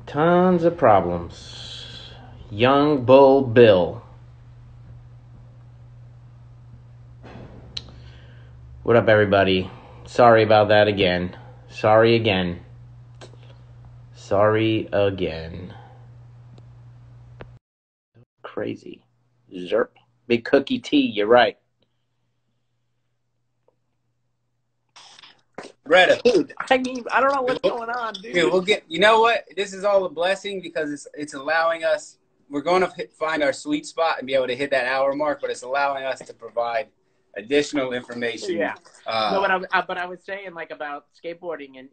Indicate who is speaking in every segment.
Speaker 1: Tons of problems. Young Bull Bill. What up, everybody? Sorry about that again. Sorry again. Sorry again. Crazy. Zerp. Big Cookie T, you're right.
Speaker 2: Reda.
Speaker 1: Dude, I mean, I don't know what's going on, dude.
Speaker 2: Dude, we'll get. You know what? This is all a blessing because it's allowing us. We're going to find our sweet spot and be able to hit that hour mark, but it's allowing us to provide additional information.
Speaker 1: Yeah. No, but I was saying like about skateboarding, and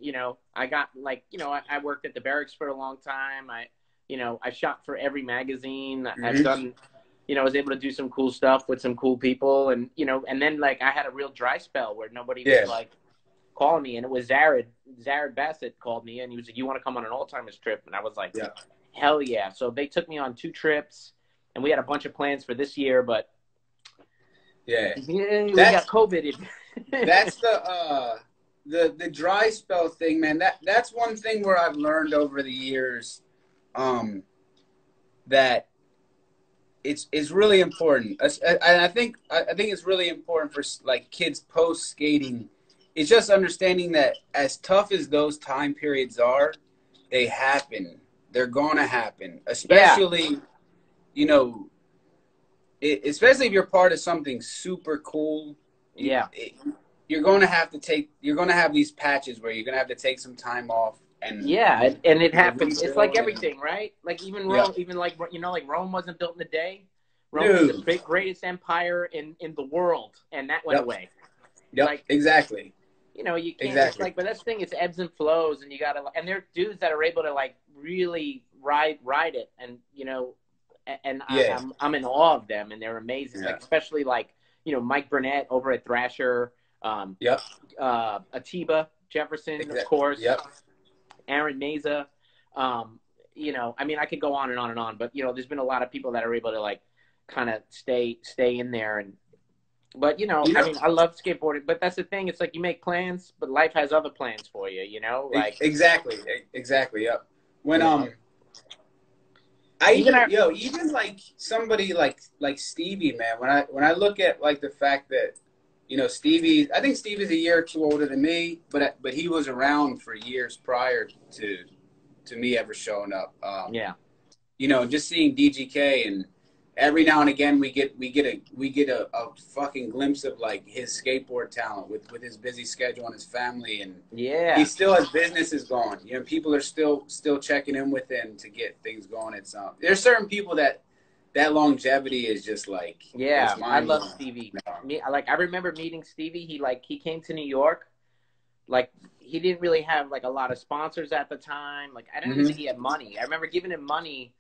Speaker 1: I got like I worked at the barracks for a long time. I shot for every magazine. I've done. I was able to do some cool stuff with some cool people, and and then like I had a real dry spell where nobody was like calling me, and it was Zared Bassett called me, and he was like, "You want to come on an Alzheimer's trip?" And I was like, "Hell yeah!" So they took me on 2 trips, and we had a bunch of plans for this year, but we got COVID.
Speaker 2: That's the dry spell thing, man. That's one thing where I've learned over the years, that it's really important. I think it's really important for like kids post skating. It's just understanding that as tough as those time periods are, they happen. They're gonna happen, especially especially if you're part of something super cool. You're gonna have these patches where you're gonna have to take some time off. And
Speaker 1: it happens. It's like everything, right? Like even Rome, even like like Rome wasn't built in a day. Rome was the greatest empire in the world, and that went away.
Speaker 2: Yep, like, exactly.
Speaker 1: You can't. It's like, but that's the thing. It's ebbs and flows, and you gotta. And there are dudes that are able to like really ride it, and I'm in awe of them, and they're amazing. Like especially like Mike Burnett over at Thrasher. Atiba Jefferson, of course. Aaron Meza. I mean, I could go on and on and on, but there's been a lot of people that are able to like kind of stay in there. But I mean, I love skateboarding, but that's the thing. It's like you make plans, but life has other plans for you. Like
Speaker 2: exactly. Yep. When even like somebody like Stevie, man. When I look at like the fact that Stevie, I think Stevie's a year or 2 older than me, but he was around for years prior to me ever showing up. Just seeing DGK, and every now and again we get a fucking glimpse of like his skateboard talent with his busy schedule and his family, and he still has businesses going. People are still checking in with him to get things going. It's there's certain people that longevity is just like
Speaker 1: I love Stevie. I remember meeting Stevie. He came to New York. Like he didn't really have like a lot of sponsors at the time. Like I didn't think he had money. I remember giving him money.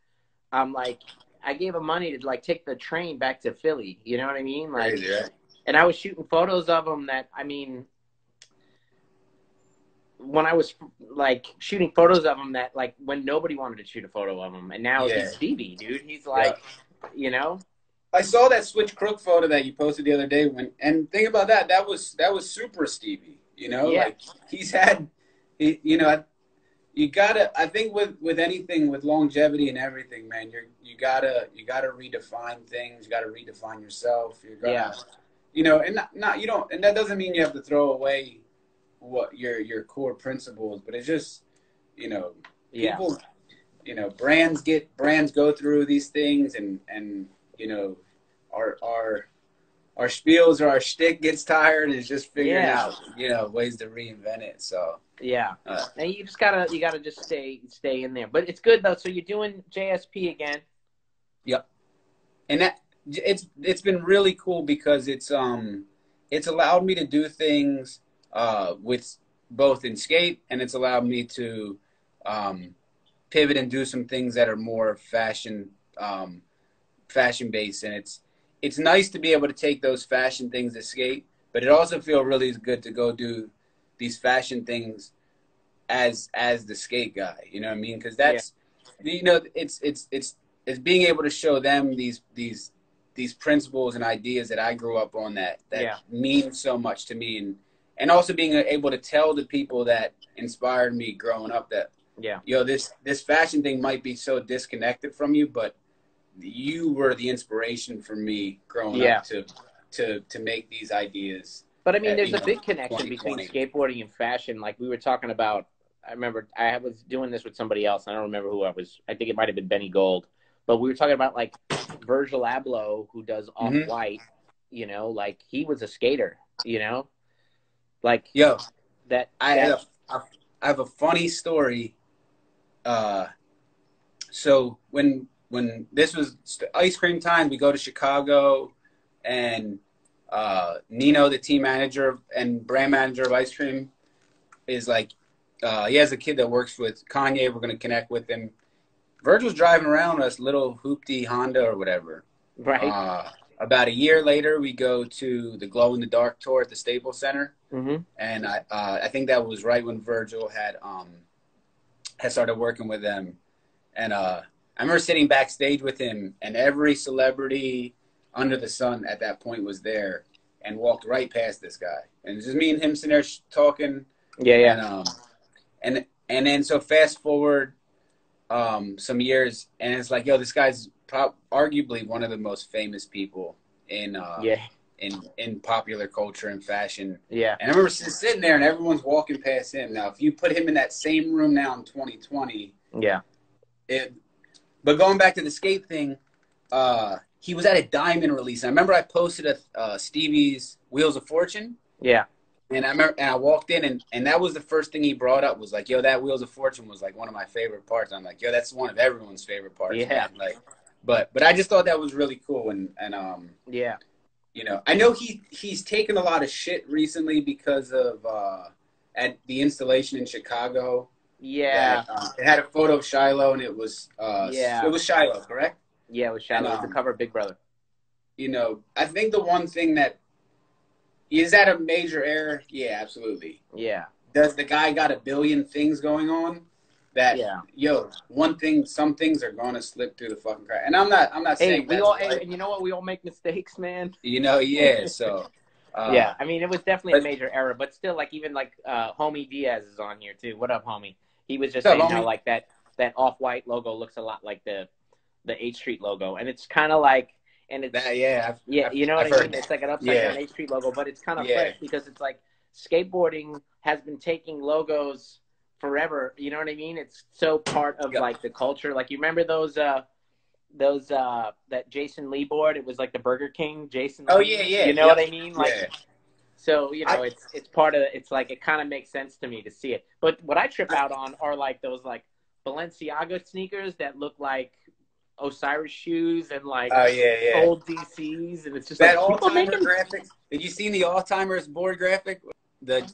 Speaker 1: I gave him money to like take the train back to Philly. You know what I mean? Like, and I was shooting photos of him that, I mean, when I was like shooting photos of him that like when nobody wanted to shoot a photo of him, and now he's Stevie, dude. He's like,
Speaker 2: I saw that Switch Crook photo that you posted the other day, and think about that was super Stevie. Like he's had, you gotta. I think with anything, with longevity and everything, man, you gotta redefine things. You gotta redefine yourself. You're gonna, and not you don't, and that doesn't mean you have to throw away what your core principles, but it's just people, brands go through these things, and our spiels or our shtick gets tired, and it's just figuring out ways to reinvent it. So
Speaker 1: and you gotta just stay in there. But it's good though. So you're doing JSP again.
Speaker 2: Yep. And that it's been really cool because it's allowed me to do things with both in skate, and it's allowed me to pivot and do some things that are more fashion based, and it's nice to be able to take those fashion things to skate, but it also feels really good to go do these fashion things as the skate guy. You know what I mean? Because that's it's being able to show them these principles and ideas that I grew up on that mean so much to me, and also being able to tell the people that inspired me growing up that
Speaker 1: Yeah.
Speaker 2: yo, this fashion thing might be so disconnected from you, but you were the inspiration for me growing up to make these ideas.
Speaker 1: But I mean,
Speaker 2: At,
Speaker 1: there's a big connection between
Speaker 2: 2020.
Speaker 1: skateboarding and fashion. Like we were talking about, I remember I was doing this with somebody else. I don't remember who I was. I think it might have been Benny Gold. But we were talking about like Virgil Abloh, who does Off-White, you know, like he was a skater, you know? Like,
Speaker 2: Yo,
Speaker 1: that.
Speaker 2: I have a funny story. So when this was ice cream time, we go to Chicago, and Nino, the team manager and brand manager of ice cream, is like, he has a kid that works with Kanye. We're gonna connect with him. Virgil's driving around us little hoopty Honda or whatever.
Speaker 1: Right.
Speaker 2: About a year later, we go to the Glow in the Dark tour at the Staples Center, and I think that was right when Virgil had started working with them, and I remember sitting backstage with him, and every celebrity under the sun at that point was there, and walked right past this guy, and it's just me and him sitting there talking.
Speaker 1: Yeah.
Speaker 2: And then so fast forward some years, and it's like, yo, this guy's arguably one of the most famous people in popular culture and fashion.
Speaker 1: Yeah.
Speaker 2: And I remember sitting there, and everyone's walking past him. Now, if you put him in that same room now in 2020, but going back to the skate thing, he was at a Diamond release. I remember I posted Stevie's Wheels of Fortune.
Speaker 1: Yeah.
Speaker 2: And I remember, and I walked in, and that was the first thing he brought up, was like, yo, that Wheels of Fortune was like one of my favorite parts. I'm like, yo, that's one of everyone's favorite parts.
Speaker 1: Yeah.
Speaker 2: Man. Like, but I just thought that was really cool, and you know, I know he's taken a lot of shit recently because of at the installation in Chicago.
Speaker 1: Yeah.
Speaker 2: It had a photo of Shiloh, and it was it was Shiloh, correct?
Speaker 1: Yeah, it was Shiloh. It was the cover of Big Brother.
Speaker 2: You know, I think the one thing that is that a major error? Yeah, absolutely.
Speaker 1: Yeah.
Speaker 2: Does the guy got a billion things going on? That yo, one thing, some things are gonna slip through the fucking crack. And I'm not saying
Speaker 1: we all, and you know what? We all make mistakes, man.
Speaker 2: You know, yeah. So
Speaker 1: yeah, I mean, it was definitely a major error, but still, like even like homie Diaz is on here too. What up, homie? He was just saying how like that Off-White logo looks a lot like the 8th Street logo, and it's kind of like, and it's you know what I mean? It's like an upside down 8th Street logo, but it's kind of fresh because it's like skateboarding has been taking logos forever. You know what I mean? It's so part of like the culture. Like you remember those that Jason Lee board? It was like the Burger King Jason Lee.
Speaker 2: Oh yeah.
Speaker 1: You know what I mean? Like so, you know, it's part of it's like it kind of makes sense to me to see it. But what I trip out on are like those like Balenciaga sneakers that look like Osiris shoes and like old DCs, and it's just
Speaker 2: that
Speaker 1: like
Speaker 2: all-timer graphics. Did you see the all-timers board graphic? Dude,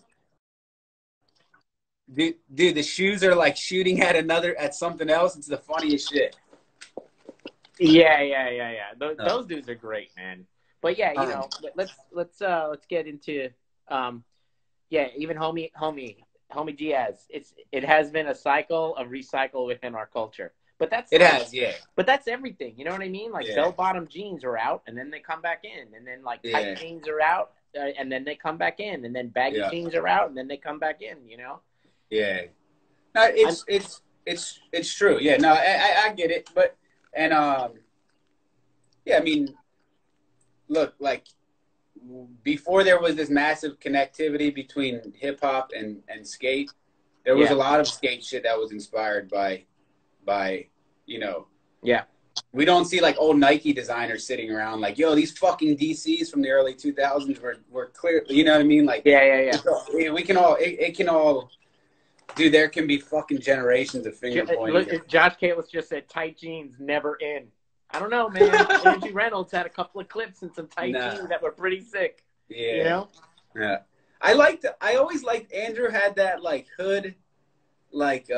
Speaker 2: the shoes are like shooting at something else. It's the funniest shit.
Speaker 1: Yeah. Those dudes are great, man. But yeah, you know, let's get into even homie Diaz. It has been a cycle of recycle within our culture. But that's But that's everything. You know what I mean? Like bell-bottom jeans are out, and then they come back in, and then like tight jeans are out, and then they come back in, and then baggy jeans are out, and then they come back in. You know?
Speaker 2: Yeah. No, it's true. Yeah. No, I get it. But I mean, look, like before there was this massive connectivity between hip hop and skate, there was a lot of skate shit that was inspired by, you know.
Speaker 1: Yeah.
Speaker 2: We don't see like old Nike designers sitting around like, yo, these fucking DCs from the early 2000s were clear. You know what I mean? Like, we can all, it can all, dude, there can be fucking generations of finger pointing.
Speaker 1: Look, Josh Kalis just said tight jeans never in. I don't know, man. Angie Reynolds had a couple of clips and some tight jeans that were pretty sick.
Speaker 2: Yeah.
Speaker 1: You know?
Speaker 2: Yeah. I always liked Andrew had that like hood, like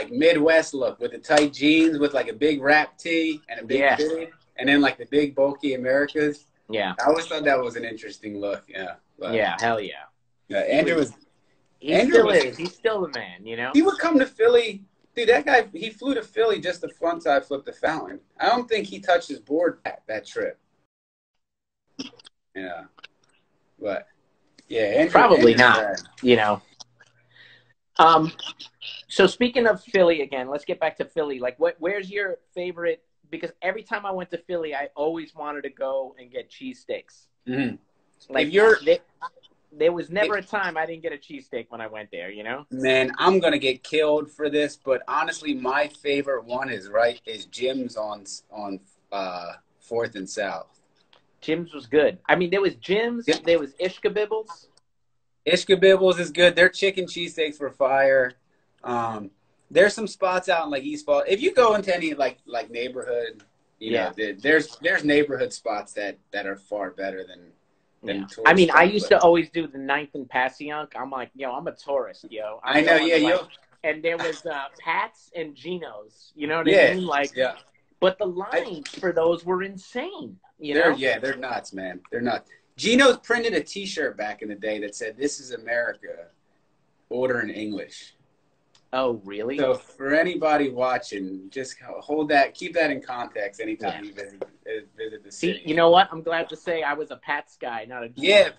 Speaker 2: Midwest look with the tight jeans with like a big wrap tee and a big fitted, and then like the big bulky Americas.
Speaker 1: Yeah.
Speaker 2: I always thought that was an interesting look. Yeah. But,
Speaker 1: hell yeah.
Speaker 2: Andrew was.
Speaker 1: He's still the man, you know?
Speaker 2: He would come to Philly. Dude, that guy, he flew to Philly just to frontside flip the fountain. I don't think he touched his board that trip. Yeah. But, yeah.
Speaker 1: Probably not, you know. Um, so speaking of Philly again, let's get back to Philly. Like, where's your favorite? Because every time I went to Philly, I always wanted to go and get cheesesteaks.
Speaker 2: Mm-hmm.
Speaker 1: Like,
Speaker 2: if you're,
Speaker 1: there was never a time I didn't get a cheesesteak when I went there. You know?
Speaker 2: man, I'm gonna get killed for this, but honestly, my favorite one is Jim's on 4th and South.
Speaker 1: Jim's was good. I mean, there was Jim's,
Speaker 2: Yep.
Speaker 1: there was Ishkabibbles.
Speaker 2: Ishkabibbles is good. Their chicken cheesesteaks were fire. There's some spots out in like East Fall. If you go into any like neighborhood, you know, there's neighborhood spots that are far better than
Speaker 1: I mean,
Speaker 2: spots,
Speaker 1: I used to always do the 9th and Passyunk. I'm like, yo, I'm a tourist, yo.
Speaker 2: I know, yeah,
Speaker 1: like, and there was Pat's and Geno's. You know what I mean? Like,
Speaker 2: yeah.
Speaker 1: But the lines for those were insane. You know?
Speaker 2: Yeah, they're nuts, man. They're nuts. Geno's printed a T-shirt back in the day that said, "This is America. Order in English."
Speaker 1: Oh, really?
Speaker 2: So for anybody watching, just keep that in context anytime you visit the city.
Speaker 1: See, you know what? I'm glad to say I was a Pat's guy, not a guy.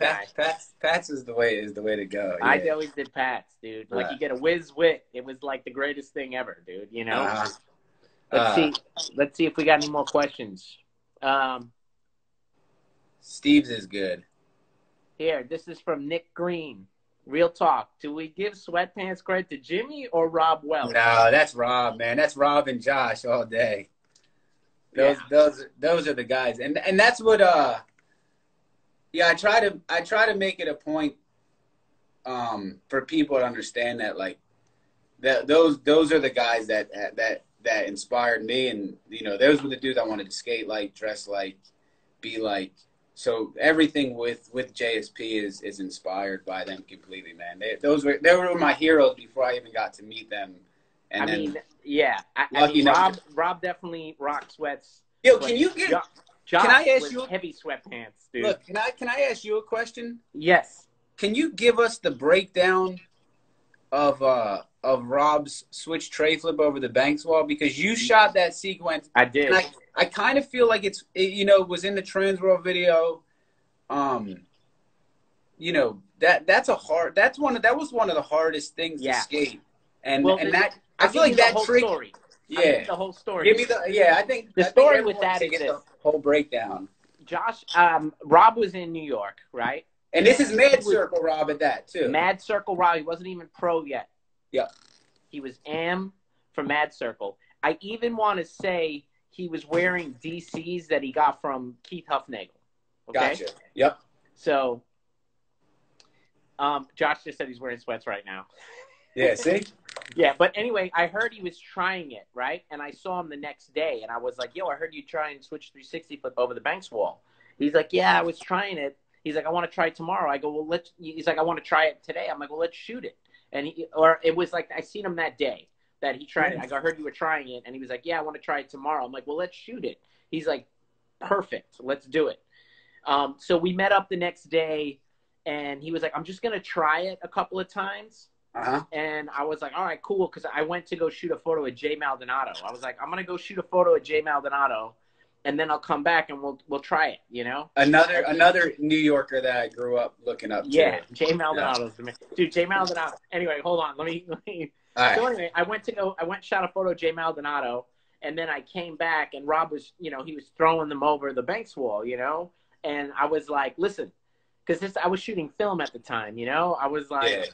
Speaker 2: Pat's is the way to go. Yeah.
Speaker 1: I always did Pat's, dude. Like you get a whiz wit. It was like the greatest thing ever, dude. You know. Let's see if we got any more questions.
Speaker 2: Steve's is good.
Speaker 1: Here, this is from Nick Green. Real talk. Do we give Sweatpants credit to Jimmy or Rob Welch?
Speaker 2: No, that's Rob, man. That's Rob and Josh all day. Those are the guys, and that's what. Yeah, I try to make it a point, for people to understand that like that those are the guys that inspired me, and you know those were the dudes I wanted to skate like, dress like, be like. So everything with JSP is inspired by them completely, man. They were my heroes before I even got to meet them. And I mean, Rob
Speaker 1: definitely rocked sweats.
Speaker 2: Yo, can you get?
Speaker 1: Josh
Speaker 2: can I ask you
Speaker 1: heavy sweatpants, dude?
Speaker 2: Look, can I ask you a question?
Speaker 1: Yes.
Speaker 2: Can you give us the breakdown of Rob's switch tray flip over the Banks wall, because you shot that sequence?
Speaker 1: I did.
Speaker 2: And I kind of feel like it was in the Transworld video. You know, that was one of the hardest things to skate. And I feel like that trick.
Speaker 1: Story. Yeah, the whole story.
Speaker 2: Give me I think
Speaker 1: the story with that is
Speaker 2: the whole breakdown.
Speaker 1: Josh, Rob was in New York, right?
Speaker 2: And this is Mad Circle Rob at that too.
Speaker 1: Mad Circle Rob. He wasn't even pro yet.
Speaker 2: Yeah.
Speaker 1: He was AM for Mad Circle. I even want to say he was wearing DCs that he got from Keith Huffnagel. Okay?
Speaker 2: Gotcha. Yep.
Speaker 1: So, Josh just said he's wearing sweats right now.
Speaker 2: Yeah, see?
Speaker 1: Yeah, but anyway, I heard he was trying it, right? And I saw him the next day, and I was like, yo, I heard you try and switch 360 flip over the Banks wall. He's like, yeah, I was trying it. He's like, I want to try it tomorrow. I go, well, he's like, I want to try it today. I'm like, well, let's shoot it. And it was like, I seen him that day that he tried it. I go, I heard you were trying it. And he was like, yeah, I want to try it tomorrow. I'm like, well, let's shoot it. He's like, perfect. Let's do it. So we met up the next day, and he was like, I'm just going to try it a couple of times. And I was like, all right, cool. Because I went to go shoot a photo of Jay Maldonado. I was like, I'm going to go shoot a photo of Jay Maldonado, and then I'll come back and we'll try it, you know?
Speaker 2: Another New Yorker that I grew up looking up to.
Speaker 1: Yeah, Jay Maldonado's the man. Dude, Jay Maldonado. Anyway, hold on. Let me. Right. So anyway, I shot a photo of Jay Maldonado, and then I came back, and Rob was, you know, he was throwing them over the Banks wall, you know? And I was like, listen, because I was shooting film at the time, you know? I was like,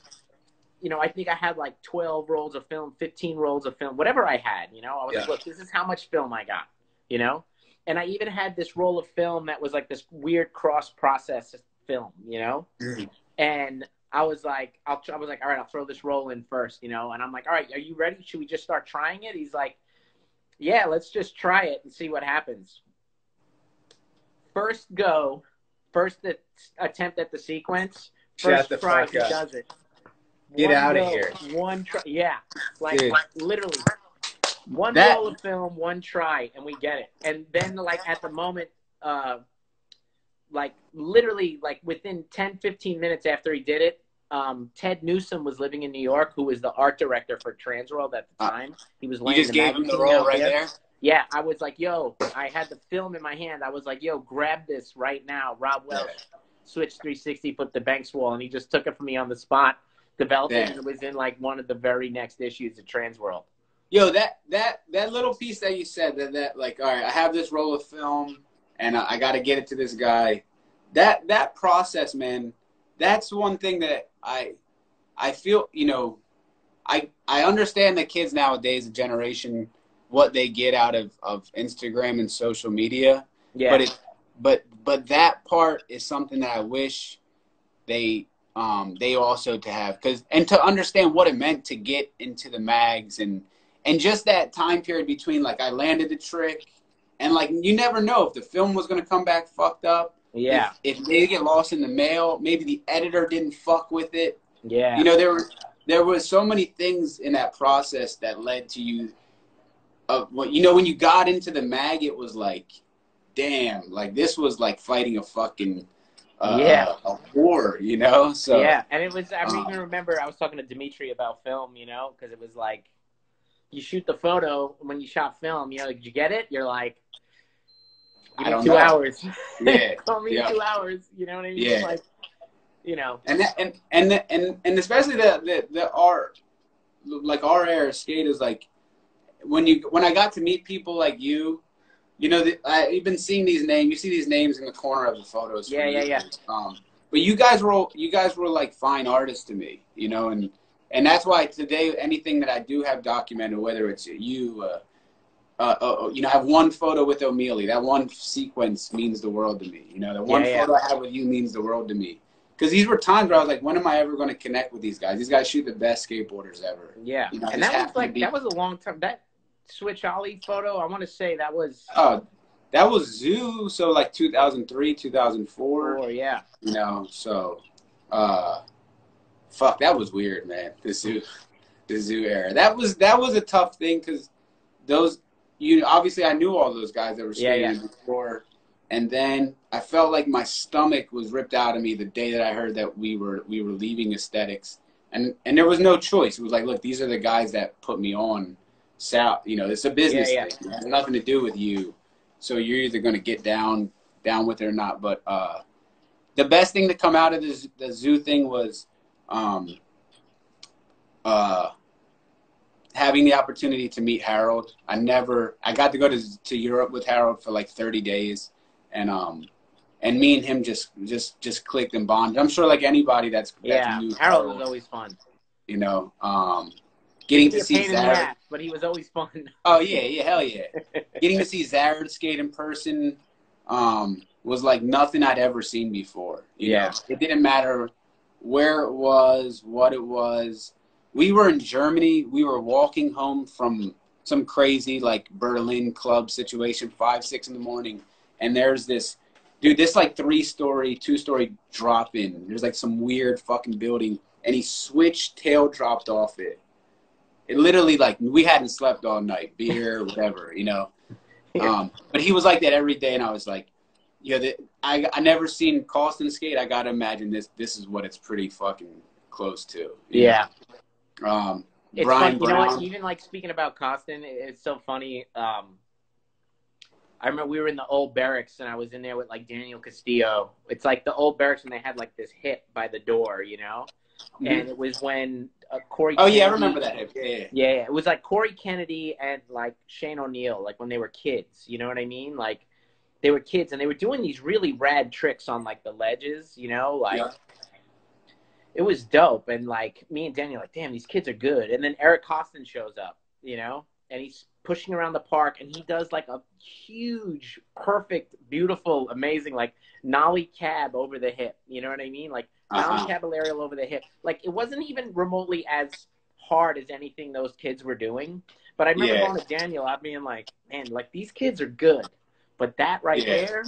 Speaker 1: you know, I think I had like 12 rolls of film, 15 rolls of film, whatever I had, you know? I was like, look, this is how much film I got, you know? And I even had this roll of film that was like this weird cross-process film, you know? Mm-hmm. And I was like, all right, I'll throw this roll in first, you know? And I'm like, all right, are you ready? Should we just start trying it? He's like, yeah, let's just try it and see what happens. First attempt at the sequence, first try, he does it.
Speaker 2: Get out of here.
Speaker 1: One try, yeah. Like literally. One roll of film, one try, and we get it. And then, like, at the moment, like, literally, like, within 10, 15 minutes after he did it, Ted Newsom was living in New York, who was the art director for Transworld at the time. He was laying
Speaker 2: you just gave him the roll right there?
Speaker 1: Yeah, I was like, yo, I had the film in my hand. I was like, yo, grab this right now. Rob Welch, switch 360, flip the Banks wall, and he just took it from me on the spot. developing.
Speaker 2: Damn.
Speaker 1: And it was in like one of the very next issues of Trans World.
Speaker 2: Yo, that little piece that you said that like, all right, I have this roll of film and I got to get it to this guy. That process, man, that's one thing that I feel, you know, I understand that kids nowadays, the generation, what they get out of Instagram and social media.
Speaker 1: Yeah.
Speaker 2: But that part is something that I wish they also to have, and to understand what it meant to get into the mags and just that time period between, like, I landed the trick and, like, you never know if the film was going to come back fucked up.
Speaker 1: Yeah.
Speaker 2: If they get lost in the mail, maybe the editor didn't fuck with it.
Speaker 1: Yeah.
Speaker 2: You know, there was so many things in that process that led to you. You know, when you got into the mag, it was like, damn, like this was like fighting a fucking a war, you know? So
Speaker 1: yeah, and it was, I even remember I was talking to Dimitri about film, you know, because it was like, you shoot the photo when you shot film, you know, like, did you get it? You're like, give me 2 hours.
Speaker 2: Yeah.
Speaker 1: Call me 2 hours. You know what I mean?
Speaker 2: Yeah.
Speaker 1: Like, you know.
Speaker 2: And especially the art, like our era skate is like, when I got to meet people like you, you know, I've been seeing these names. You see these names in the corner of the photos.
Speaker 1: Yeah.
Speaker 2: But you guys were like fine artists to me, you know, and that's why today anything that I do have documented, whether it's you, you know, I have one photo with O'Mealy. That one sequence means the world to me. You know, the one photo I have with you means the world to me. Because these were times where I was like, when am I ever going to connect with these guys? These guys shoot the best skateboarders ever.
Speaker 1: Yeah,
Speaker 2: you know,
Speaker 1: and that was a long time. That Switch Ollie photo, I want to say that was.
Speaker 2: That was Zoo, so like 2003, 2004.
Speaker 1: Yeah.
Speaker 2: You know, so, fuck, that was weird, man. The Zoo era. That was a tough thing because obviously I knew all those guys that were skating before, and then I felt like my stomach was ripped out of me the day that I heard that we were leaving Aesthetics, and there was no choice. It was like, look, these are the guys that put me on. You know, it's a business thing. It has nothing to do with you. So you're either going to get down with it or not. But the best thing to come out of the Zoo thing was having the opportunity to meet Harold. I got to go to Europe with Harold for like 30 days, and me and him just clicked and bonded. I'm sure like anybody that's new,
Speaker 1: Harold was always fun.
Speaker 2: You know, getting to see Zared,
Speaker 1: but he was always fun.
Speaker 2: Oh yeah, hell yeah. Getting to see Zared skate in person was like nothing I'd ever seen before. You know? It didn't matter where it was, what it was. We were in Germany. We were walking home from some crazy like Berlin club situation, 5, 6 in the morning, and there's this like 3-story, 2-story drop in. There's like some weird fucking building, and he switched tail dropped off it. It literally, like, we hadn't slept all night, beer, whatever, you know. But he was like that every day, and I was like, I never seen Costin skate. I got to imagine this is what it's pretty fucking close to.
Speaker 1: Yeah.
Speaker 2: It's
Speaker 1: Brian
Speaker 2: Brown.
Speaker 1: You know what? Even, like, speaking about Costin, it's so funny. I remember we were in the old barracks, and I was in there with, like, Daniel Castillo. It's like the old barracks, and they had, like, this hip by the door, you know? Mm-hmm. And it was when Corey Kennedy,
Speaker 2: I remember that hip.
Speaker 1: Yeah. It was like Corey Kennedy and like Shane O'Neill, like when they were kids. You know what I mean? Like they were kids and they were doing these really rad tricks on like the ledges, you know, like it was dope. And like me and Daniel, like, damn, these kids are good. And then Eric Costin shows up, you know, and he's pushing around the park and he does like a huge, perfect, beautiful, amazing, like nollie cab over the hip. You know what I mean? Like Caballerial over the hip. Like, it wasn't even remotely as hard as anything those kids were doing. But I remember going to Daniel, I'd being like, man, like, these kids are good. But that right there,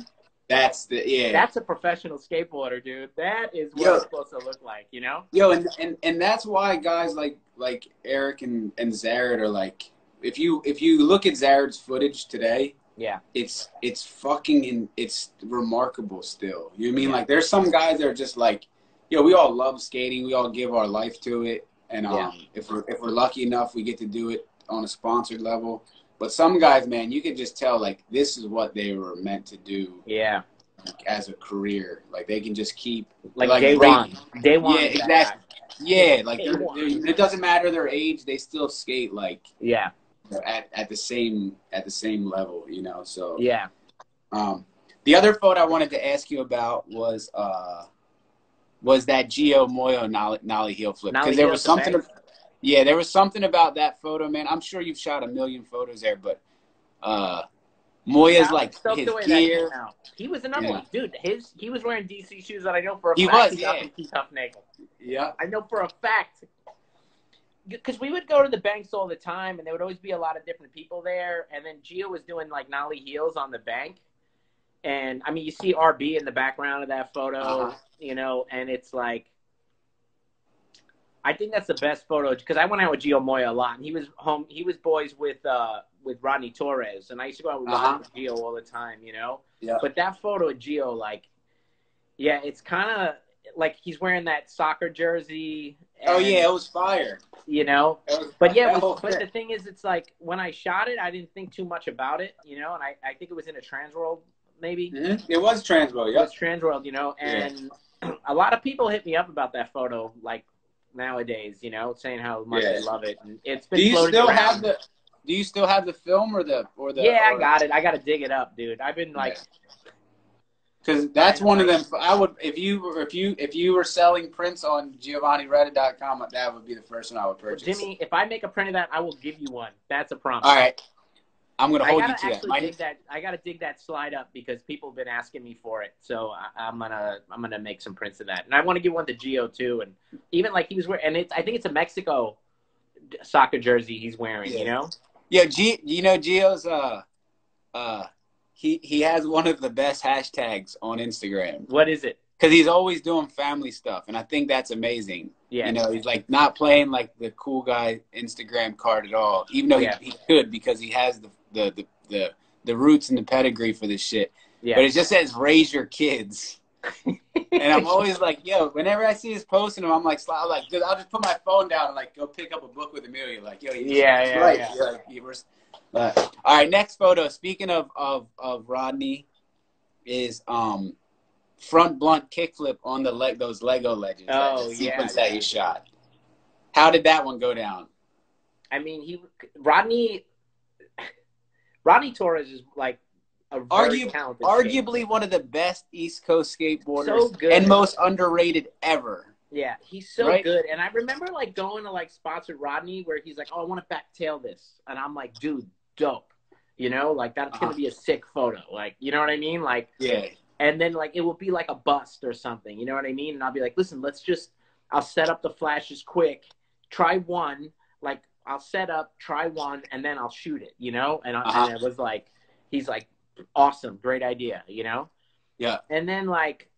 Speaker 1: that's a professional skateboarder, dude. That is what it's supposed to look like, you know?
Speaker 2: And that's why guys like Eric and Zared are like, if you look at Zared's footage today, it's fucking it's remarkable still. You know what I mean? Like, there's some guys that are just like, we all love skating. We all give our life to it. And if we're lucky enough, we get to do it on a sponsored level. But some guys, man, you can just tell, like, this is what they were meant to do.
Speaker 1: Yeah.
Speaker 2: Like, as a career. Like, they can just keep.
Speaker 1: Like day one.
Speaker 2: Yeah, exactly. Yeah, like it doesn't matter their age; they still skate like at the same level, you know. So
Speaker 1: yeah.
Speaker 2: The other photo I wanted to ask you about was that Gio Moyo nollie heel flip, because there was something. Yeah, there was something about that photo, man. I'm sure you've shot a million photos there, but Moya's like his gear.
Speaker 1: He was another one, dude. He was wearing DC shoes that I know for a fact he got from Key Tough Nagel.
Speaker 2: Yeah,
Speaker 1: I know for a fact, because we would go to the banks all the time, and there would always be a lot of different people there. And then Gio was doing like nollie heels on the bank, and I mean, you see RB in the background of that photo, you know, and it's like, I think that's the best photo, because I went out with Gio Moya a lot, and he was home. He was boys with Rodney Torres, and I used to go out with Gio all the time, you know.
Speaker 2: Yeah.
Speaker 1: But that photo of Gio, like, yeah, it's kind of like he's wearing that soccer jersey. And,
Speaker 2: it was fire.
Speaker 1: You know, but the thing is, it's like when I shot it, I didn't think too much about it, you know, and I think it was in a Transworld, maybe.
Speaker 2: Mm-hmm. It was Transworld, yeah.
Speaker 1: It was Transworld, you know, and a lot of people hit me up about that photo, like, nowadays, you know, saying how much they love it, and it's been. Do
Speaker 2: you still have the film or the?
Speaker 1: Yeah, I got it. I got to dig it up, dude. I've been like,
Speaker 2: because that's one of them. I would, if you were selling prints on GiovanniReda.com, that would be the first one I would purchase.
Speaker 1: Well, Jimmy, if I make a print of that, I will give you one. That's a promise.
Speaker 2: All right. I'm going to hold you to
Speaker 1: that. I got to dig that slide up, because people have been asking me for it. So I'm gonna make some prints of that, and I want to give one to Gio too. And even like he was wearing, and I think it's a Mexico soccer jersey he's wearing. You know.
Speaker 2: Yeah, you know, Gio's he has one of the best hashtags on Instagram.
Speaker 1: What is it?
Speaker 2: Because he's always doing family stuff, and I think that's amazing. Yeah. You know, he's like not playing like the cool guy Instagram card at all, even though he could, because he has the roots and the pedigree for this shit. Yeah. But it just says "raise your kids," and I'm always like, yo, whenever I see this posting, I'm like, I'll just put my phone down and like go pick up a book with Amelia. Like, yo, But, all right, next photo. Speaking of Rodney, is front blunt kickflip on those Lego legends. The sequence that you shot. How did that one go down?
Speaker 1: I mean, Rodney Torres is like a very talented
Speaker 2: arguably one of the best East Coast skateboarders,
Speaker 1: so good,
Speaker 2: and most underrated ever.
Speaker 1: Yeah, he's so good. And I remember like going to like spots with Rodney where he's like, "Oh, I want to backtail this," and I'm like, "Dude, dope." You know, like that's gonna be a sick photo. Like, you know what I mean? Like,
Speaker 2: yeah.
Speaker 1: And then like it will be like a bust or something. You know what I mean? And I'll be like, "Listen, I'll set up the flashes quick. Try one. Like, I'll set up, try one, and then I'll shoot it." You know? And it was like, he's like, "Awesome, great idea." You know?
Speaker 2: Yeah.
Speaker 1: And then like,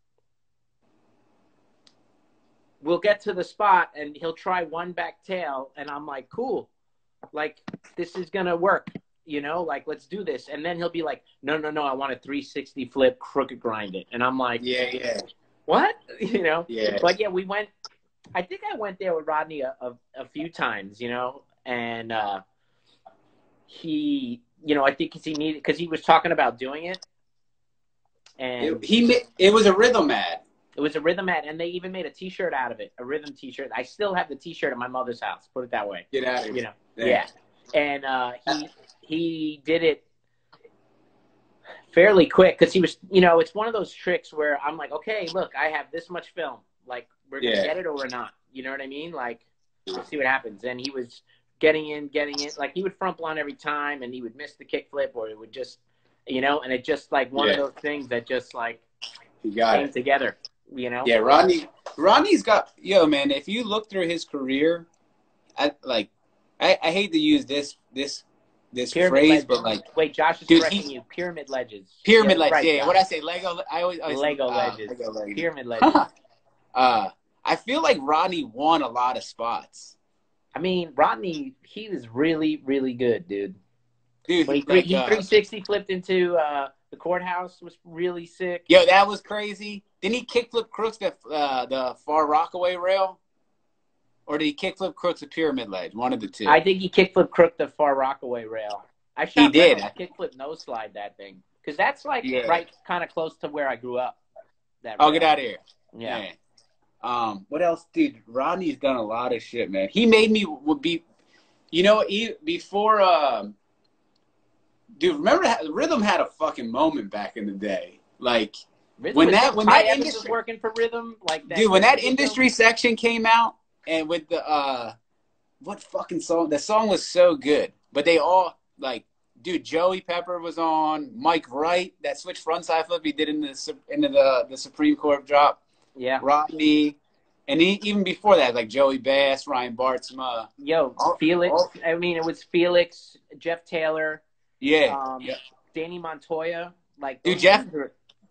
Speaker 1: we'll get to the spot and he'll try one back tail, and I'm like, "Cool, like this is gonna work, you know, like let's do this." And then he'll be like, no, I want a 360 flip, crooked grind it. And I'm like,
Speaker 2: yeah.
Speaker 1: What? You know?
Speaker 2: Yeah.
Speaker 1: But yeah, I think I went there with Rodney a few times, you know, and he, you know, I think because he was talking about doing it. And
Speaker 2: it was a rhythm ad.
Speaker 1: It was a rhythm ad, and they even made a T-shirt out of it, a rhythm T-shirt. I still have the T-shirt at my mother's house. Put it that way.
Speaker 2: Get out of here.
Speaker 1: You know, yeah. And he did it fairly quick, because he was, you know, it's one of those tricks where I'm like, okay, look, I have this much film. Like, we're gonna get it or we're not. You know what I mean? Like, we'll see what happens. And he was getting in. Like, he would front blunt every time, and he would miss the kickflip, or it would just, you know, and it just like one of those things that just like came together. You know?
Speaker 2: Yeah, Rodney's got, yo, man, if you look through his career, I hate to use this
Speaker 1: Pyramid
Speaker 2: phrase,
Speaker 1: ledges.
Speaker 2: but like,
Speaker 1: wait, Josh is correcting you. Pyramid ledges.
Speaker 2: Pyramid ledges.
Speaker 1: Right,
Speaker 2: yeah. What I say, Lego. I always
Speaker 1: Lego ledges.
Speaker 2: Lego ledges.
Speaker 1: Pyramid ledges.
Speaker 2: I feel like Rodney won a lot of spots.
Speaker 1: I mean, Rodney, he was really, really good, dude.
Speaker 2: Dude,
Speaker 1: he 360 flipped into the courthouse, was really sick.
Speaker 2: Yo, that was crazy. Didn't he kickflip crooks the far rockaway rail? Or did he kickflip crooks a pyramid ledge? One of the two.
Speaker 1: I think he kickflip crook the far rockaway rail. I shot kickflip nose slide that thing. Because that's like right kind of close to where I grew up.
Speaker 2: Get out of here.
Speaker 1: Yeah.
Speaker 2: What else, dude? Rodney's done a lot of shit, man. He made me be, before. Dude, remember Rhythm had a fucking moment back in the day, like. When that industry
Speaker 1: was working for Rhythm, like that,
Speaker 2: dude, when that industry section came out, and with the what fucking song? The song was so good, but they all like, dude, Joey Pepper was on, Mike Wright, that switch frontside flip he did into the Supreme Court drop,
Speaker 1: yeah,
Speaker 2: Rodney, and even before that, like Joey Bass, Ryan Bartzma,
Speaker 1: Felix. I mean, it was Felix, Jeff Taylor,
Speaker 2: yeah.
Speaker 1: Danny Montoya, like
Speaker 2: dude,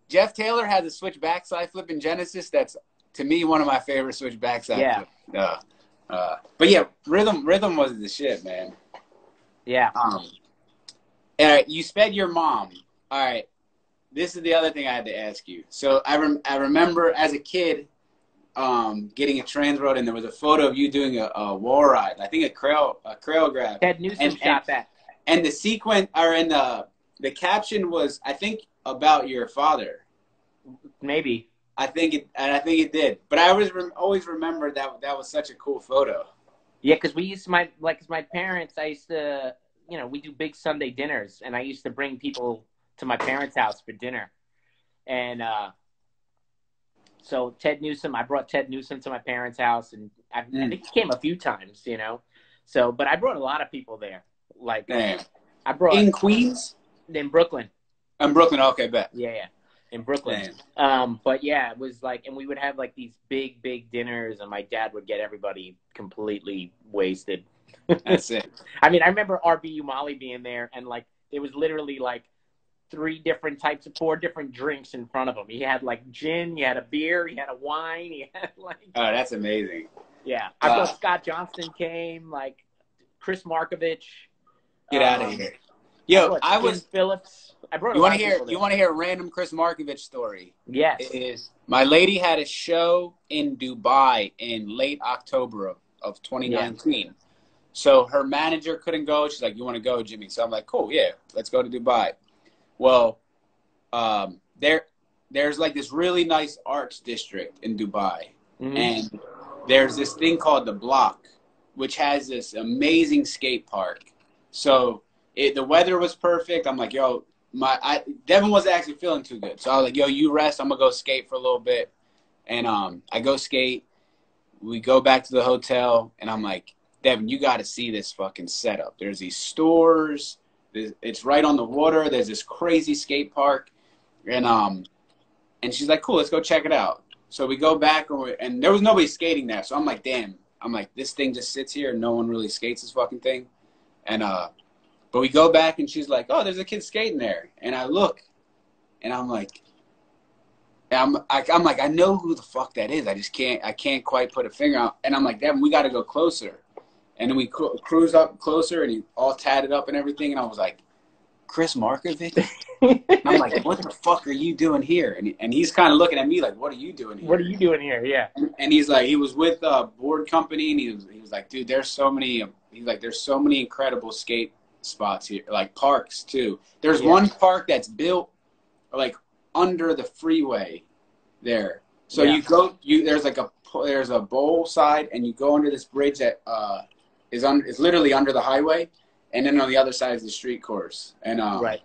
Speaker 2: Jeff Taylor has a switch backside flip in Genesis. That's, to me, one of my favorite switch backside flips. But yeah, Rhythm was the shit, man.
Speaker 1: Yeah.
Speaker 2: All right, you sped your mom. All right, this is the other thing I had to ask you. So I remember as a kid getting a trans road, and there was a photo of you doing a wall ride. I think a trail grab.
Speaker 1: Ted Newsom shot that.
Speaker 2: And the sequence, or in the caption was, I think, about your father.
Speaker 1: Maybe.
Speaker 2: I think it did. But I always remember that was such a cool photo.
Speaker 1: Yeah, because we used to, cause my parents, I used to, we do big Sunday dinners, and I used to bring people to my parents' house for dinner. And so I brought Ted Newsom to my parents' house, and I think he came a few times, So, but I brought a lot of people there. Like,
Speaker 2: damn.
Speaker 1: I brought
Speaker 2: in Queens?
Speaker 1: In Brooklyn.
Speaker 2: In Brooklyn, okay, bet.
Speaker 1: Yeah. In Brooklyn. But yeah, it was like, and we would have like these big dinners, and my dad would get everybody completely wasted.
Speaker 2: That's it.
Speaker 1: I mean, I remember RBU Molly being there, and like, it was literally like 4 different drinks in front of him. He had like gin, he had a beer, he had a wine, he had like.
Speaker 2: Oh, that's amazing.
Speaker 1: Yeah. I thought Scott Johnston came, like Chris Markovich.
Speaker 2: Get out of here. Yo, I was
Speaker 1: Phillips. I brought.
Speaker 2: You want to hear a random Chris Markovich story?
Speaker 1: Yes.
Speaker 2: It is my lady had a show in Dubai in late October of 2019. Yeah. So her manager couldn't go. She's like, "You want to go, Jimmy?" So I'm like, "Cool, yeah, let's go to Dubai." Well, there's like this really nice arts district in Dubai, and there's this thing called the Block, which has this amazing skate park. So the weather was perfect. I'm like, yo, Devin wasn't actually feeling too good. So I was like, yo, you rest. I'm going to go skate for a little bit. And I go skate. We go back to the hotel. And I'm like, Devin, you got to see this fucking setup. There's these stores. It's right on the water. There's this crazy skate park. And she's like, cool, let's go check it out. So we go back. And there was nobody skating there. So I'm like, damn. I'm like, this thing just sits here and no one really skates this fucking thing. And but we go back and she's like, oh, there's a kid skating there. And I look and I'm like, I know who the fuck that is. I can't quite put a finger on. And I'm like, Devin, we got to go closer. And then we cruise up closer and he all tatted up and everything. And I was like, Chris Markovich? I'm like, what the fuck are you doing here? And he's kind of looking at me like, what are you doing here?
Speaker 1: What are you doing here? Yeah.
Speaker 2: And he's like, he was with a board company and he was like, dude, there's so many incredible skate spots here, like parks too. There's one park that's built like under the freeway there. So there's a bowl side and you go under this bridge that is literally under the highway. And then on the other side is the street course. And
Speaker 1: right.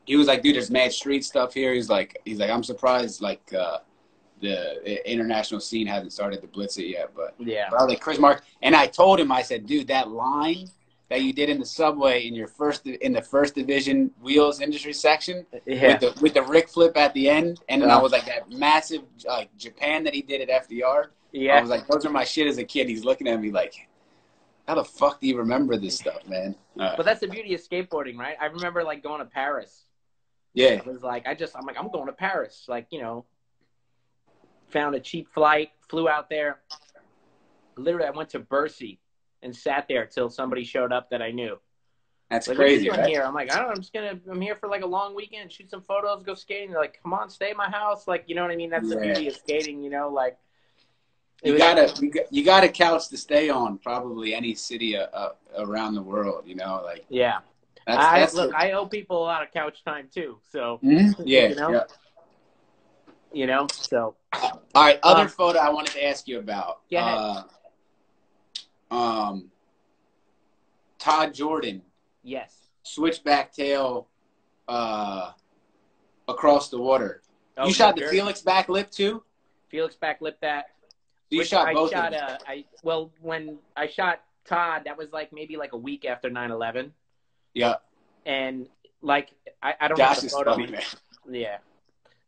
Speaker 2: He was like, dude, there's mad street stuff here. He's like, I'm surprised like the international scene hasn't started to blitz it yet. But I was like, Chris Mark, and I told him, I said, dude, that line that you did in the subway in the first division wheels industry section with the Rick flip at the end, and then I was like that massive Japan that he did at FDR. Yeah, I was like, those are my shit as a kid. He's looking at me like, how the fuck do you remember this stuff, man?
Speaker 1: But that's the beauty of skateboarding, right? I remember like going to Paris.
Speaker 2: Yeah.
Speaker 1: It was like, I'm going to Paris. Like, found a cheap flight, flew out there. Literally, I went to Bercy and sat there till somebody showed up that I knew.
Speaker 2: That's
Speaker 1: like,
Speaker 2: crazy,
Speaker 1: what are you doing
Speaker 2: right?
Speaker 1: here? I'm like, I'm here for like a long weekend, shoot some photos, go skating. They're like, come on, stay at my house. Like, you know what I mean? That's the beauty of skating, like.
Speaker 2: You got a couch to stay on probably any city around the world, like.
Speaker 1: Yeah. I owe people a lot of couch time too. So,
Speaker 2: yeah.
Speaker 1: you know? So.
Speaker 2: All right, other photo I wanted to ask you about.
Speaker 1: Go ahead.
Speaker 2: Todd Jordan.
Speaker 1: Yes.
Speaker 2: Switchback tail across the water.
Speaker 1: Oh,
Speaker 2: you shot the Felix back lip too?
Speaker 1: Felix back lip that.
Speaker 2: So you shot both of them?
Speaker 1: Well, when I shot Todd, that was like maybe like a week after 9/11.
Speaker 2: Yeah.
Speaker 1: And like, I don't
Speaker 2: Josh
Speaker 1: have the
Speaker 2: is
Speaker 1: photo.
Speaker 2: funny, man.
Speaker 1: Yeah.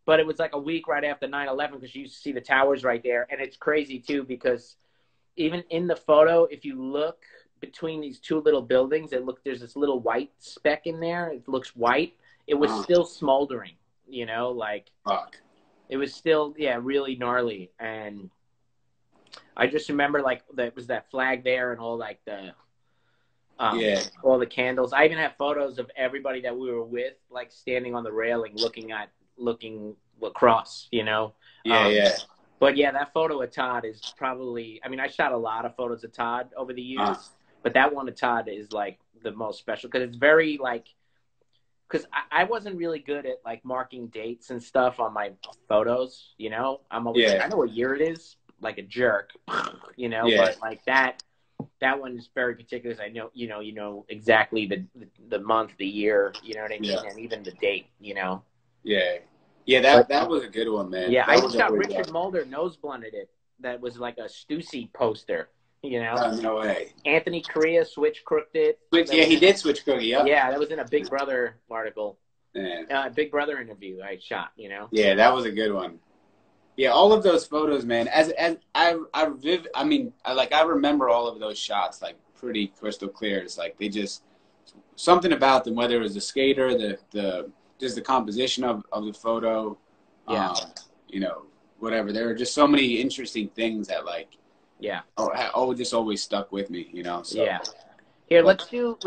Speaker 1: But it was like a week right after 9/11 because you used to see the towers right there. And it's crazy too because even in the photo, if you look between these two little buildings, there's this little white speck in there. It looks white. It was still smoldering, you know, like
Speaker 2: fuck.
Speaker 1: It was still, really gnarly. And I just remember like there was that flag there and all like all the candles. I even have photos of everybody that we were with, like standing on the railing, looking across, you know? But yeah, that photo of Todd is probably, I mean, I shot a lot of photos of Todd over the years, but that one of Todd is like the most special because it's very like, because I wasn't really good at like marking dates and stuff on my photos, you know? I'm always like, I know what year it is, like a jerk, you know? But like that one is very particular. I know, you know exactly the month, the year, you know what I mean? And even the date, you know?
Speaker 2: Yeah, that was a good one, man.
Speaker 1: Yeah, I shot Richard Mulder, nose blunted it. That was like a Stussy poster, you know?
Speaker 2: Oh, no way.
Speaker 1: Anthony Correa switch crooked it.
Speaker 2: He did switch crooked,
Speaker 1: Yeah, that was in a Big Brother article.
Speaker 2: Yeah.
Speaker 1: Big Brother interview I shot, you know?
Speaker 2: Yeah, that was a good one. Yeah, all of those photos, man. I remember all of those shots like pretty crystal clear. It's like they just something about them, whether it was the skater, just the composition of the photo, you know, whatever. There were just so many interesting things that like, just always stuck with me, you know. So.
Speaker 1: Yeah. Here, let's do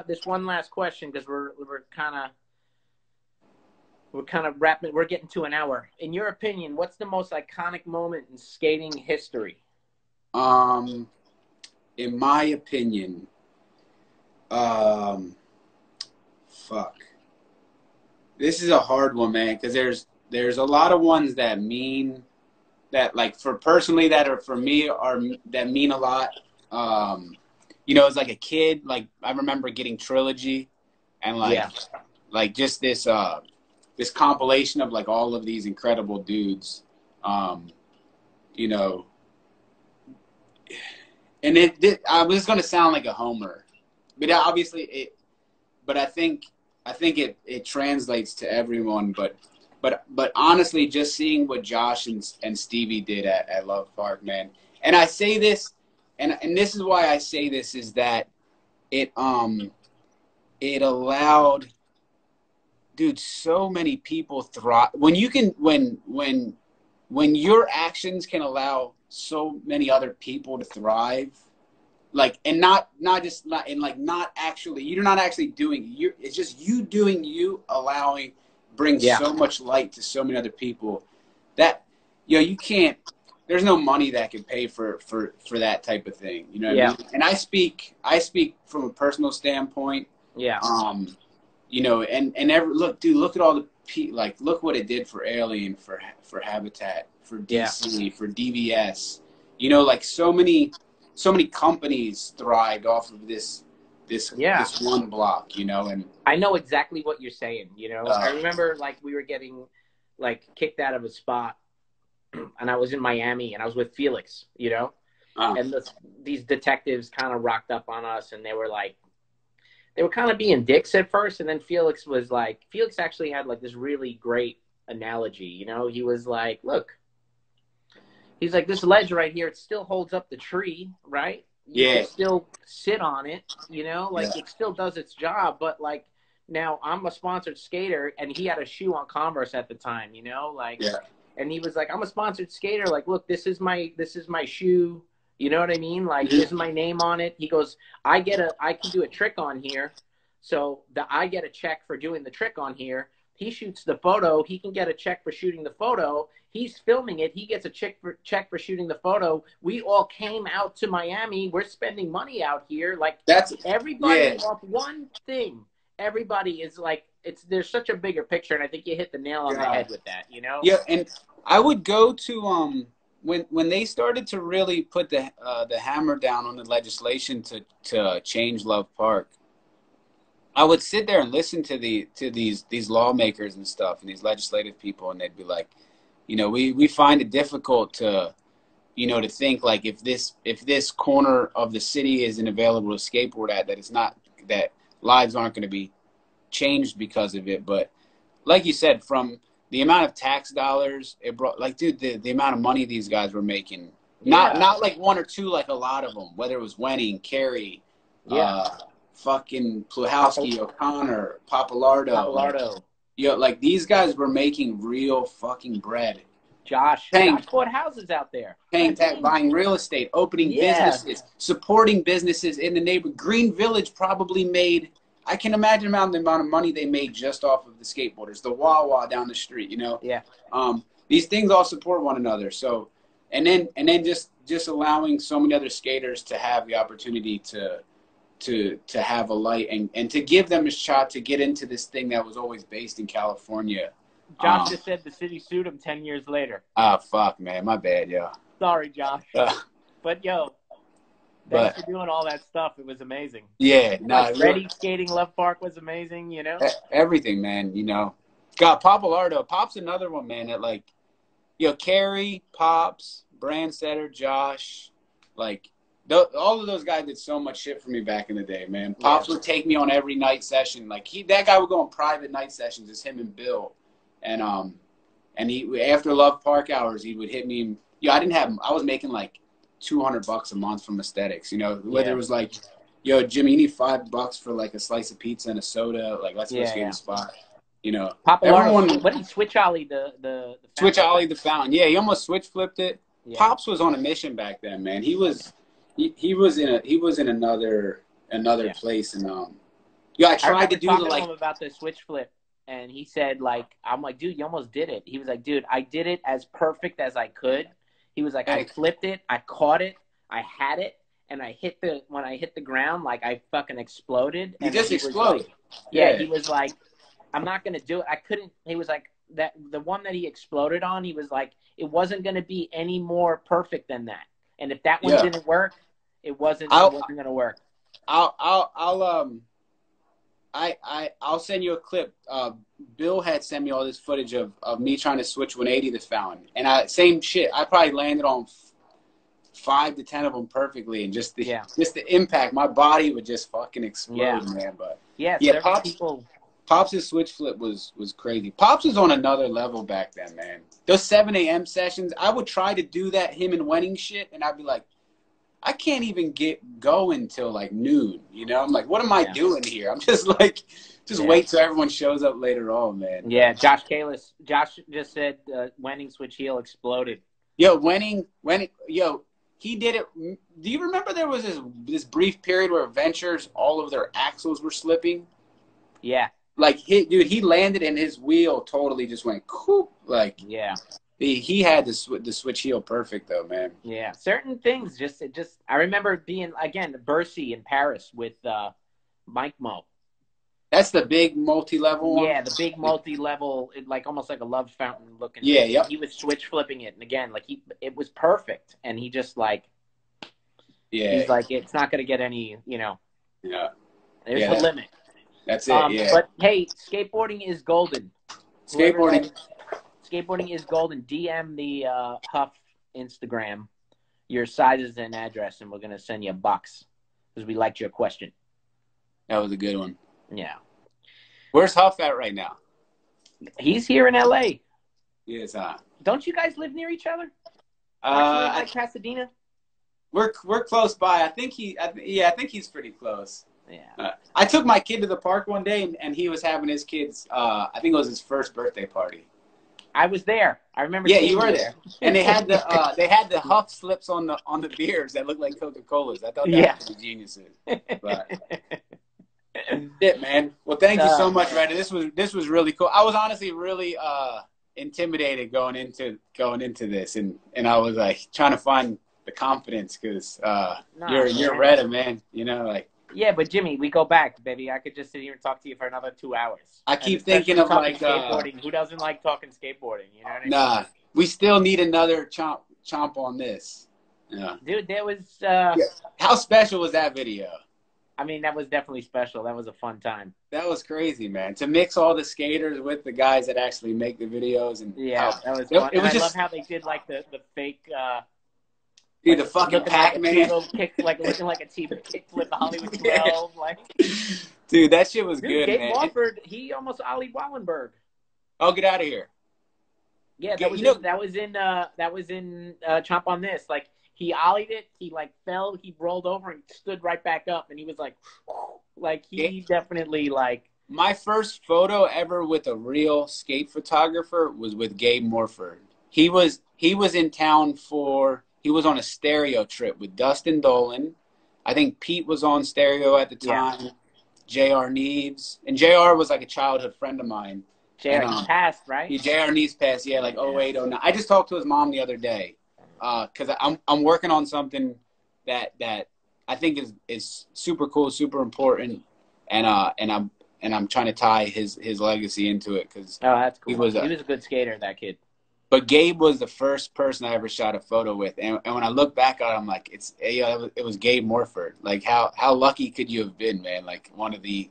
Speaker 1: this one last question because we're kind of wrapping. We're getting to an hour. In your opinion, what's the most iconic moment in skating history?
Speaker 2: In my opinion, fuck. This is a hard one, man, because there's a lot of ones that mean that, like, for personally that are for me that mean a lot. You know, as like a kid, like I remember getting Trilogy, and like just this compilation of like all of these incredible dudes, you know. And I was going to sound like a homer, but obviously but I think it translates to everyone. But honestly, just seeing what Josh and Stevie did at Love Park, man. And I say this, and this is why I say this, is that it allowed, dude, so many people thrive. When you can, when your actions can allow so many other people to thrive, like, and not actually, you're not actually doing, it's just you doing you, brings so much light to so many other people that, you know, you can't, there's no money that can pay for that type of thing. You know what I mean? And I speak from a personal standpoint. Yeah. You know, look at all the look what it did for Alien, for Habitat, for DC, for DVS. You know, like so many companies thrived off of this one block, you know. And
Speaker 1: I know exactly what you're saying, you know. I remember like we were getting like kicked out of a spot and I was in Miami and I was with Felix, you know. And these detectives kind of rocked up on us and they were kind of being dicks at first, and then Felix actually had like this really great analogy, you know. He was like, look, he's like, this ledge right here, it still holds up the tree, right? You can still sit on it, you know, like it still does its job, but like now I'm a sponsored skater, and he had a shoe on Converse at the time, you know, like, and he was like, I'm a sponsored skater, like, look, this is my shoe. You know what I mean? Like, here's my name on it. He goes, I can do a trick on here. So I get a check for doing the trick on here. He shoots the photo. He can get a check for shooting the photo. He's filming it. He gets a check for shooting the photo. We all came out to Miami. We're spending money out here. Like, that's everybody off one thing. everybody is like, there's such a bigger picture, and I think you hit the nail on the head with that, you know?
Speaker 2: Yeah, and I would go to when they started to really put the hammer down on the legislation to change Love Park. I would sit there and listen to these lawmakers and stuff and these legislative people, and they'd be like, you know, we find it difficult to, you know, to think like if this corner of the city isn't available to skateboard at, that lives aren't going to be changed because of it. But like you said, from the amount of tax dollars it brought, like, dude, the amount of money these guys were making, not like one or two, like a lot of them, whether it was Wenning, Carey, fucking Pluhowski, O'Connor, Papalardo. Like these guys were making real fucking bread.
Speaker 1: Josh bought houses out there.
Speaker 2: Paying tax, buying real estate, opening businesses, supporting businesses in the neighborhood. Green Village probably made, I can imagine the amount of money they made just off of the skateboarders. The Wawa down the street, you know?
Speaker 1: Yeah.
Speaker 2: These things all support one another. So, and then just allowing so many other skaters to have the opportunity to have a light and to give them a shot to get into this thing that was always based in California.
Speaker 1: Josh just said the city sued him 10 years later.
Speaker 2: Ah, fuck, man. My bad, yo.
Speaker 1: Sorry, Josh. But, yo, thanks for doing all that stuff. It was amazing.
Speaker 2: Yeah.
Speaker 1: Ready skating Love Park was amazing, you know?
Speaker 2: Everything, man, you know. God, Papalardo. Pop's another one, man, that, like, Carey, Pops, Brandstetter, Josh, like, all of those guys did so much shit for me back in the day, man. Pops would take me on every night session. Like, that guy would go on private night sessions. It's him and Bill. And he, after Love Park hours, he would hit me. I was making like $200 a month from aesthetics, you know, whether it was like, yo, Jimmy, you need $5 for like a slice of pizza and a soda. Like, let's go skate a spot, you know.
Speaker 1: Everyone, what did he switch ollie the
Speaker 2: switch ollie the fountain? Yeah, he almost switch flipped it. Yeah. Pops was on a mission back then, man. He was in another place, and I tried to do
Speaker 1: him about the switch flip. And he said, like, I'm like, dude, you almost did it. He was like, dude, I did it as perfect as I could. He was like, I flipped it, I caught it, I had it, and when I hit the ground, like, I fucking exploded.
Speaker 2: You just exploded.
Speaker 1: Like, he was like, I'm not going to do it. I couldn't. He was like, the one that he exploded on, he was like, it wasn't going to be any more perfect than that. And if that one didn't work, it wasn't going to work.
Speaker 2: I'll send you a clip. Bill had sent me all this footage of me trying to switch 180 the fountain, and same shit. I probably landed on 5 to 10 of them perfectly, and just the impact, my body would just fucking explode, man. But Pops' switch flip was crazy. Pops was on another level back then, man. Those 7 a.m. sessions, I would try to do that him and Wenning shit, and I'd be like, I can't even get going till like noon, you know? I'm like, what am I doing here? I'm just like, wait till everyone shows up later on, man.
Speaker 1: Yeah, Josh just said Wenning switch heel exploded.
Speaker 2: Yo, Wenning, he did it. Do you remember there was this brief period where Ventures, all of their axles were slipping?
Speaker 1: Yeah.
Speaker 2: Like, he landed and his wheel totally just went coop. Like, he had the switch heel perfect, though, man.
Speaker 1: Yeah, certain things I remember being, again, Bercy in Paris with Mike Mo.
Speaker 2: That's the big multi-level one?
Speaker 1: Yeah, the big multi-level, like almost like a love fountain looking.
Speaker 2: Yeah, yeah.
Speaker 1: He was switch flipping it, and again, like it was perfect, and he just like, he's like, it's not going to get any, you know.
Speaker 2: Yeah.
Speaker 1: There's the limit.
Speaker 2: That's it,
Speaker 1: But hey, skateboarding is golden. Skateboarding is golden. DM the Huff Instagram, your sizes and address, and we're going to send you a box because we liked your question.
Speaker 2: That was a good one.
Speaker 1: Yeah.
Speaker 2: Where's Huff at right now?
Speaker 1: He's here in L.A.
Speaker 2: Yes.
Speaker 1: Don't you guys live near each other? Like Pasadena?
Speaker 2: We're close by. I think he's pretty close.
Speaker 1: Yeah.
Speaker 2: I took my kid to the park one day, and he was having his kids. I think it was his first birthday party.
Speaker 1: I was there. I remember.
Speaker 2: Yeah, you were there. And they had the Huff slips on the beers that looked like Coca-Colas. I thought that was pretty geniuses. But shit, man. Well, thank you so much, Reda. This was really cool. I was honestly really intimidated going into this, and I was like trying to find the confidence because you're Reda, man. You know, like.
Speaker 1: Yeah, but Jimmy, we go back, baby. I could just sit here and talk to you for another 2 hours.
Speaker 2: I keep thinking of like
Speaker 1: skateboarding. Who doesn't like talking skateboarding? You know what I mean?
Speaker 2: Nah, we still need another chomp on this. Yeah,
Speaker 1: dude, there was.
Speaker 2: How special was that video?
Speaker 1: I mean, that was definitely special. That was a fun time.
Speaker 2: That was crazy, man. To mix all the skaters with the guys that actually make the videos, and
Speaker 1: that was fun. I love how they did like the fake.
Speaker 2: Dude, the fucking Pac-Man
Speaker 1: looking like a T-Bone kickflip, the Hollywood 12, like.
Speaker 2: Dude, that shit was good,
Speaker 1: Gabe
Speaker 2: man.
Speaker 1: Wofford, he almost ollied Wallenberg.
Speaker 2: Oh, get out of here!
Speaker 1: Yeah, that was in Chomp on This. Like he ollied it, he like fell, he rolled over and stood right back up, and he was like he definitely like.
Speaker 2: My first photo ever with a real skate photographer was with Gabe Morford. He was in town for. He was on a stereo trip with Dustin Dolan. I think Pete was on stereo at the time. J.R. Neves. And J.R. was like a childhood friend of mine.
Speaker 1: J.R. passed, right?
Speaker 2: J.R. Neves passed, like 08, 09. I just talked to his mom the other day because I'm working on something that I think is super cool, super important, and I'm trying to tie his legacy into it because
Speaker 1: that's cool. He was a good skater, that kid.
Speaker 2: But Gabe was the first person I ever shot a photo with, and when I look back on it, I'm like, it was Gabe Morford. Like how lucky could you have been, man? Like one of the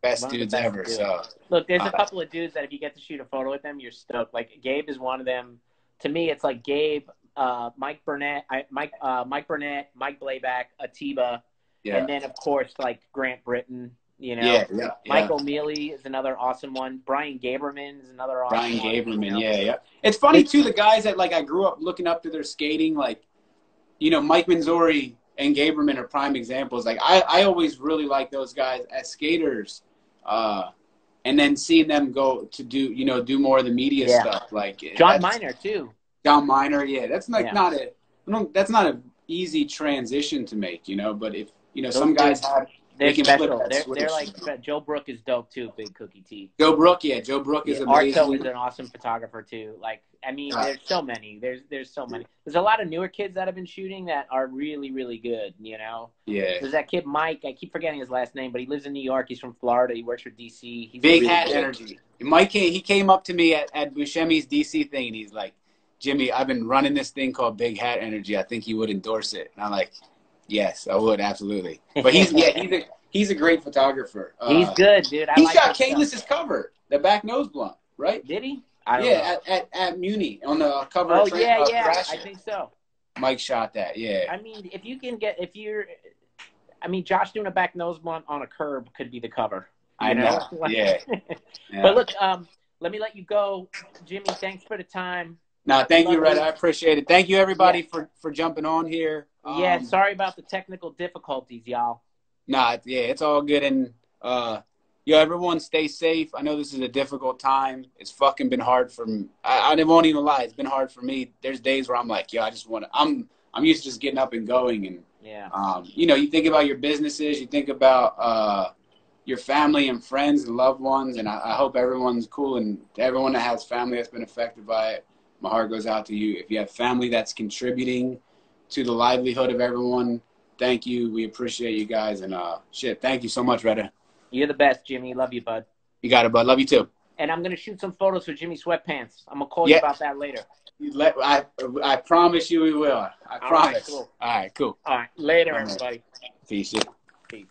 Speaker 2: best dudes ever. So
Speaker 1: look, there's a couple of dudes that if you get to shoot a photo with them, you're stoked. Like Gabe is one of them. To me, it's like Gabe, Mike Burnett, Mike Blayback, Atiba, and then of course like Grant Britton. You know, Michael Mealy is another awesome one. Brian Gaberman is another awesome one.
Speaker 2: Brian Gaberman, It's funny, too, the guys that, like, I grew up looking up to their skating, like, you know, Mike Manzori and Gaberman are prime examples. Like, I always really like those guys as skaters. And then seeing them go to do more of the media stuff. Like
Speaker 1: John Miner, too.
Speaker 2: John Miner, that's like that's not an easy transition to make, you know, but if, you know, some guys have.
Speaker 1: They're special. They're like Joe Brook is dope too. Big Cookie T.
Speaker 2: Joe Brook is amazing.
Speaker 1: Arto is an awesome photographer too. Like I mean, there's so many. There's so many. There's a lot of newer kids that have been shooting that are really really good. You know.
Speaker 2: Yeah.
Speaker 1: There's that kid Mike. I keep forgetting his last name, but he lives in New York. He's from Florida. He works for DC. He's
Speaker 2: Big Hat Energy. Mike he came up to me at Buscemi's DC thing, and he's like, Jimmy, I've been running this thing called Big Hat Energy. I think you would endorse it. And I'm like, yes, I would absolutely. But he's a great photographer.
Speaker 1: He's good, dude.
Speaker 2: He shot Kanelis's cover, the back nose blunt, right?
Speaker 1: Did he?
Speaker 2: At Muni on the cover.
Speaker 1: Oh, I think so.
Speaker 2: Mike shot that, yeah.
Speaker 1: I mean, Josh doing a back nose blunt on a curb could be the cover.
Speaker 2: I know. Yeah.
Speaker 1: But look, let me let you go. Jimmy, thanks for the time.
Speaker 2: No, thank you, Reda. I appreciate it. Thank you, everybody, for jumping on here.
Speaker 1: Sorry about the technical difficulties, y'all.
Speaker 2: Nah, it's all good. And, everyone stay safe. I know this is a difficult time. It's fucking been hard for me. I won't even lie. It's been hard for me. There's days where I'm like, I just want to, I'm used to just getting up and going. And, you think about your businesses, you think about, your family and friends and loved ones. And I hope everyone's cool, and everyone that has family that's been affected by it, my heart goes out to you. If you have family that's contributing to the livelihood of everyone, thank you. We appreciate you guys. And thank you so much, Reda.
Speaker 1: You're the best, Jimmy. Love you, bud.
Speaker 2: You got it, bud. Love you too.
Speaker 1: And I'm going to shoot some photos for Jimmy Sweatpants. I'm going to call you about that later.
Speaker 2: I promise you we will. I promise.
Speaker 1: All
Speaker 2: right, cool.
Speaker 1: All right, later, everybody.
Speaker 2: Peace.
Speaker 1: Peace.